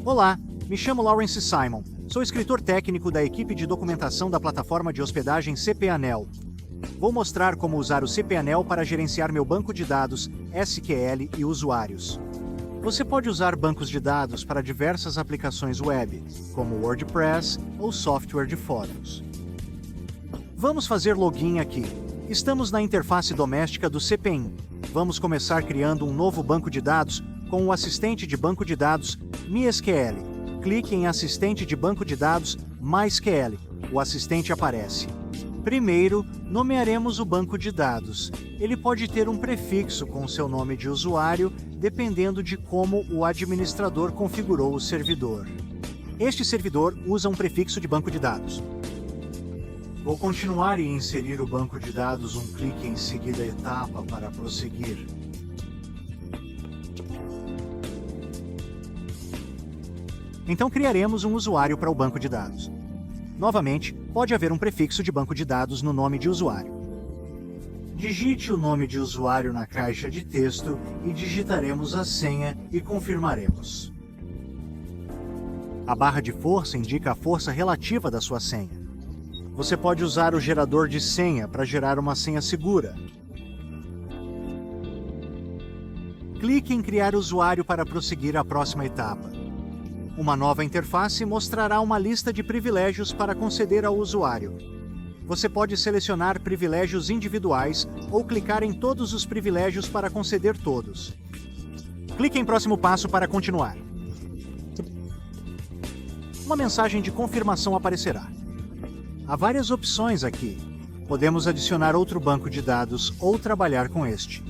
Olá, me chamo Lawrence Simon. Sou escritor técnico da equipe de documentação da plataforma de hospedagem cPanel. Vou mostrar como usar o cPanel para gerenciar meu banco de dados, SQL e usuários. Você pode usar bancos de dados para diversas aplicações web, como WordPress ou software de fotos. Vamos fazer login aqui. Estamos na interface doméstica do cPin. Vamos começar criando um novo banco de dados com o assistente de banco de dados MySQL. Clique em assistente de banco de dados MySQL. O assistente aparece. Primeiro, nomearemos o banco de dados. Ele pode ter um prefixo com seu nome de usuário, dependendo de como o administrador configurou o servidor. Este servidor usa um prefixo de banco de dados. Vou continuar e inserir o banco de dados um clique em seguida a etapa para prosseguir. Então criaremos um usuário para o banco de dados. Novamente, pode haver um prefixo de banco de dados no nome de usuário. Digite o nome de usuário na caixa de texto e digitaremos a senha e confirmaremos. A barra de força indica a força relativa da sua senha. Você pode usar o gerador de senha para gerar uma senha segura. Clique em criar usuário para prosseguir à próxima etapa. Uma nova interface mostrará uma lista de privilégios para conceder ao usuário. Você pode selecionar privilégios individuais ou clicar em todos os privilégios para conceder todos. Clique em próximo passo para continuar. Uma mensagem de confirmação aparecerá. Há várias opções aqui. Podemos adicionar outro banco de dados ou trabalhar com este.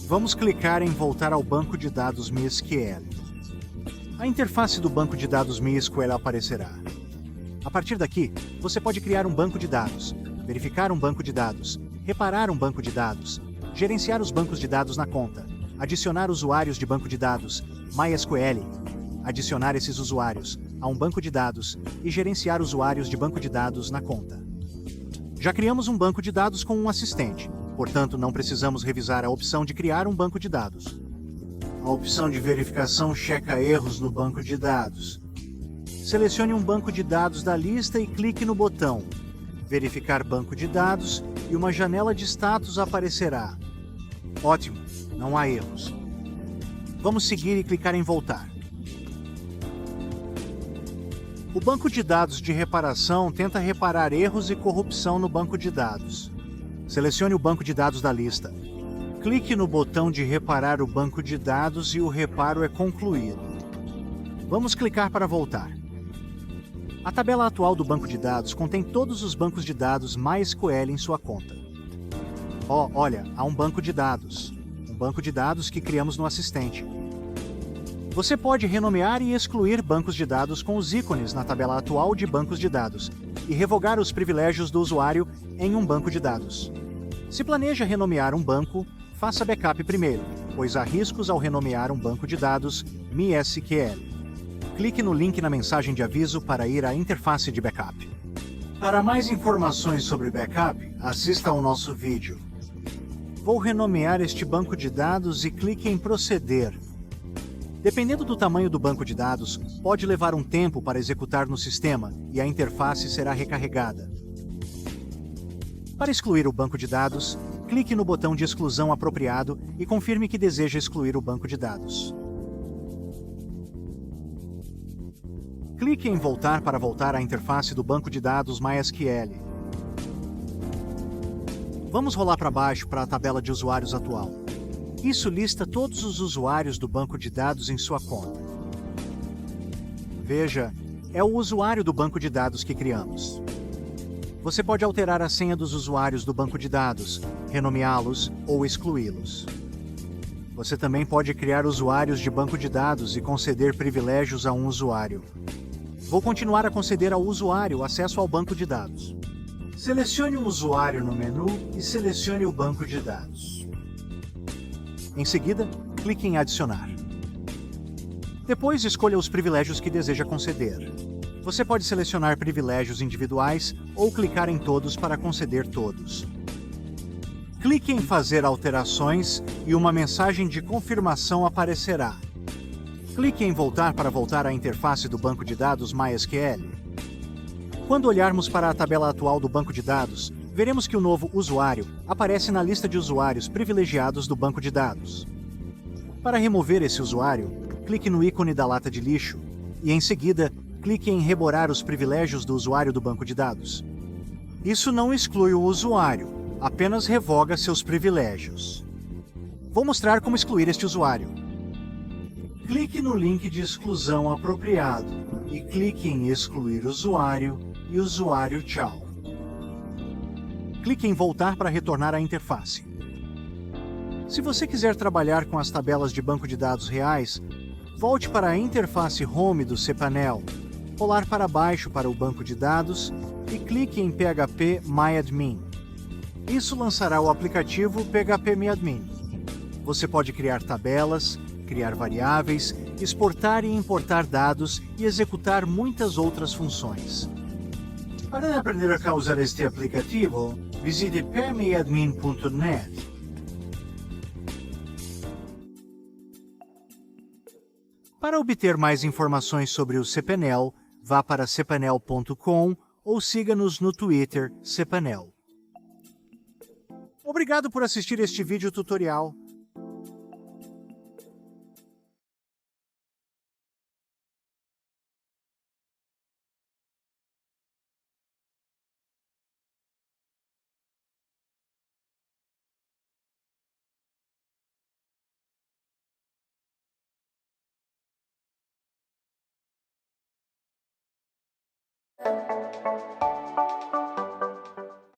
Vamos clicar em voltar ao banco de dados MySQL. A interface do banco de dados MySQL aparecerá. A partir daqui, você pode criar um banco de dados, verificar um banco de dados, reparar um banco de dados, gerenciar os bancos de dados na conta, adicionar usuários de banco de dados, MySQL, adicionar esses usuários a um banco de dados e gerenciar usuários de banco de dados na conta. Já criamos um banco de dados com um assistente, portanto não precisamos revisar a opção de criar um banco de dados. A opção de verificação checa erros no banco de dados. Selecione um banco de dados da lista e clique no botão Verificar banco de dados e uma janela de status aparecerá. Ótimo, não há erros. Vamos seguir e clicar em Voltar. O banco de dados de reparação tenta reparar erros e corrupção no banco de dados. Selecione o banco de dados da lista. Clique no botão de reparar o banco de dados e o reparo é concluído. Vamos clicar para voltar. A tabela atual do banco de dados contém todos os bancos de dados MySQL em sua conta. Olha, há um banco de dados. Um banco de dados que criamos no assistente. Você pode renomear e excluir bancos de dados com os ícones na tabela atual de bancos de dados e revogar os privilégios do usuário em um banco de dados. Se planeja renomear um banco, faça backup primeiro, pois há riscos ao renomear um banco de dados MySQL. Clique no link na mensagem de aviso para ir à interface de backup. Para mais informações sobre backup, assista ao nosso vídeo. Vou renomear este banco de dados e clique em Proceder. Dependendo do tamanho do banco de dados, pode levar um tempo para executar no sistema e a interface será recarregada. Para excluir o banco de dados, clique no botão de exclusão apropriado e confirme que deseja excluir o banco de dados. Clique em Voltar para voltar à interface do banco de dados MySQL. Vamos rolar para baixo para a tabela de usuários atual. Isso lista todos os usuários do banco de dados em sua conta. Veja, é o usuário do banco de dados que criamos. Você pode alterar a senha dos usuários do banco de dados, renomeá-los ou excluí-los. Você também pode criar usuários de banco de dados e conceder privilégios a um usuário. Vou continuar a conceder ao usuário acesso ao banco de dados. Selecione um usuário no menu e selecione o banco de dados. Em seguida, clique em Adicionar. Depois, escolha os privilégios que deseja conceder. Você pode selecionar privilégios individuais ou clicar em todos para conceder todos. Clique em Fazer alterações e uma mensagem de confirmação aparecerá. Clique em Voltar para voltar à interface do banco de dados MySQL. Quando olharmos para a tabela atual do banco de dados, veremos que o novo usuário aparece na lista de usuários privilegiados do banco de dados. Para remover esse usuário, clique no ícone da lata de lixo e, em seguida, clique em Reborar os privilégios do usuário do banco de dados. Isso não exclui o usuário, apenas revoga seus privilégios. Vou mostrar como excluir este usuário. Clique no link de exclusão apropriado e clique em Excluir usuário e usuário tchau. Clique em Voltar para retornar à interface. Se você quiser trabalhar com as tabelas de banco de dados reais, volte para a interface Home do cPanel, rolar para baixo para o banco de dados e clique em PHP MyAdmin. Isso lançará o aplicativo PHP Você pode criar tabelas, criar variáveis, exportar e importar dados e executar muitas outras funções. Para aprender a usar este aplicativo, visite phpMyAdmin.net. Para obter mais informações sobre o cPanel, vá para cpanel.com ou siga-nos no Twitter cPanel. Obrigado por assistir este vídeo tutorial.